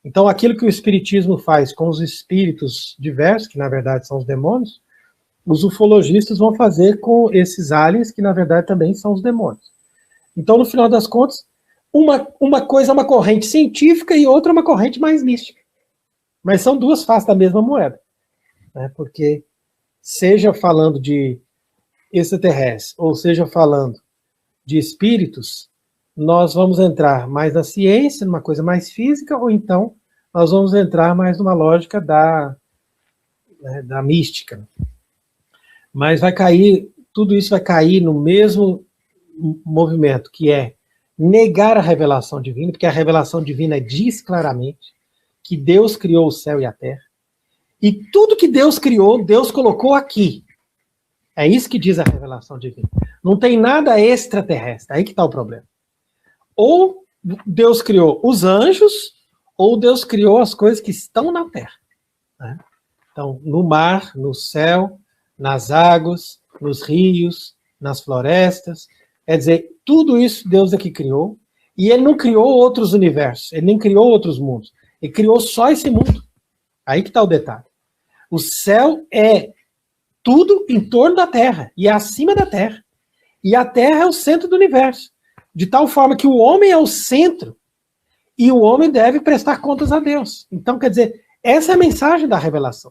Então, aquilo que o espiritismo faz com os espíritos diversos, que na verdade são os demônios, os ufologistas vão fazer com esses aliens, que na verdade também são os demônios. Então, no final das contas, uma coisa é uma corrente científica e outra é uma corrente mais mística. Mas são duas faces da mesma moeda. Né? Porque, seja falando de extraterrestres, ou seja falando de espíritos, nós vamos entrar mais na ciência, numa coisa mais física, ou então nós vamos entrar mais numa lógica da mística. Mas vai cair, tudo isso vai cair no mesmo movimento, que é negar a revelação divina, porque a revelação divina diz claramente que Deus criou o céu e a terra, e tudo que Deus criou, Deus colocou aqui. É isso que diz a revelação divina. Não tem nada extraterrestre, aí que está o problema. Ou Deus criou os anjos, ou Deus criou as coisas que estão na terra. Né? Então, no mar, no céu, nas águas, nos rios, nas florestas. Quer dizer, tudo isso Deus é que criou, e ele não criou outros universos, ele nem criou outros mundos. Ele criou só esse mundo. Aí que está o detalhe. O céu é tudo em torno da Terra, e é acima da Terra. E a Terra é o centro do universo. De tal forma que o homem é o centro, e o homem deve prestar contas a Deus. Então, quer dizer, essa é a mensagem da revelação.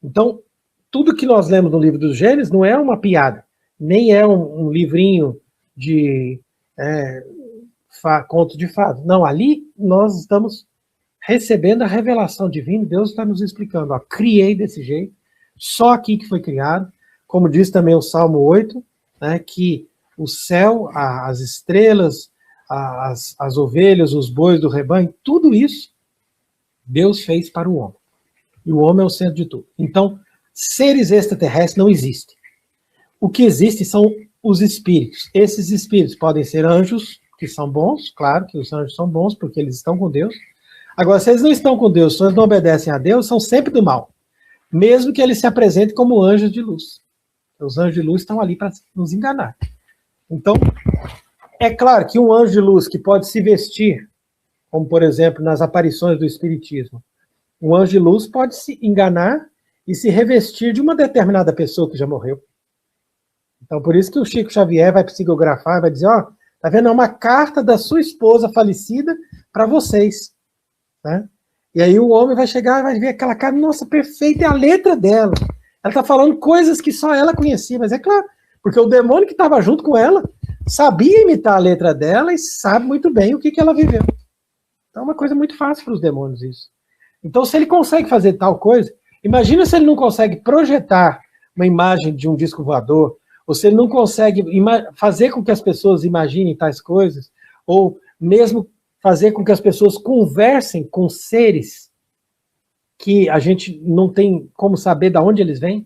Então, tudo que nós lemos no livro dos Gênesis não é uma piada, nem é um livrinho de conto de fadas. Não, ali nós estamos recebendo a revelação divina, Deus está nos explicando, ó, criei desse jeito, só aqui que foi criado, como diz também o Salmo 8, né, que o céu, as estrelas, as ovelhas, os bois do rebanho, tudo isso Deus fez para o homem. E o homem é o centro de tudo. Então, seres extraterrestres não existem. O que existe são os espíritos. Esses espíritos podem ser anjos, que são bons, claro que os anjos são bons, porque eles estão com Deus. Agora, se eles não estão com Deus, se eles não obedecem a Deus, são sempre do mal. Mesmo que eles se apresentem como anjos de luz. Os anjos de luz estão ali para nos enganar. Então, é claro que um anjo de luz que pode se vestir, como por exemplo nas aparições do Espiritismo, um anjo de luz pode se enganar e se revestir de uma determinada pessoa que já morreu. Então, por isso que o Chico Xavier vai psicografar, vai dizer, ó, tá vendo? É uma carta da sua esposa falecida para vocês. Né? E aí o homem vai chegar e vai ver aquela cara, nossa, perfeita, é a letra dela. Ela está falando coisas que só ela conhecia, mas é claro, porque o demônio que estava junto com ela sabia imitar a letra dela e sabe muito bem o que ela viveu. Então é uma coisa muito fácil para os demônios isso. Então se ele consegue fazer tal coisa, imagina se ele não consegue projetar uma imagem de um disco voador, ou se ele não consegue fazer com que as pessoas imaginem tais coisas, ou mesmo fazer com que as pessoas conversem com seres que a gente não tem como saber de onde eles vêm,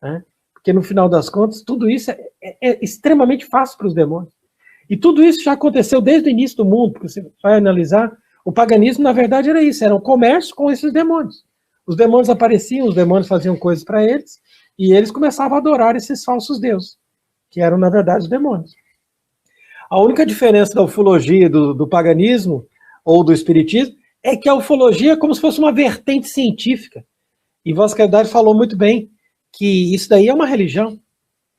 né? Porque no final das contas, tudo isso é extremamente fácil para os demônios. E tudo isso já aconteceu desde o início do mundo, porque você vai analisar, o paganismo na verdade era isso, era um comércio com esses demônios. Os demônios apareciam, os demônios faziam coisas para eles, e eles começavam a adorar esses falsos deuses, que eram na verdade os demônios. A única diferença da ufologia do paganismo ou do espiritismo é que a ufologia é como se fosse uma vertente científica. E Vossa Caridade falou muito bem que isso daí é uma religião.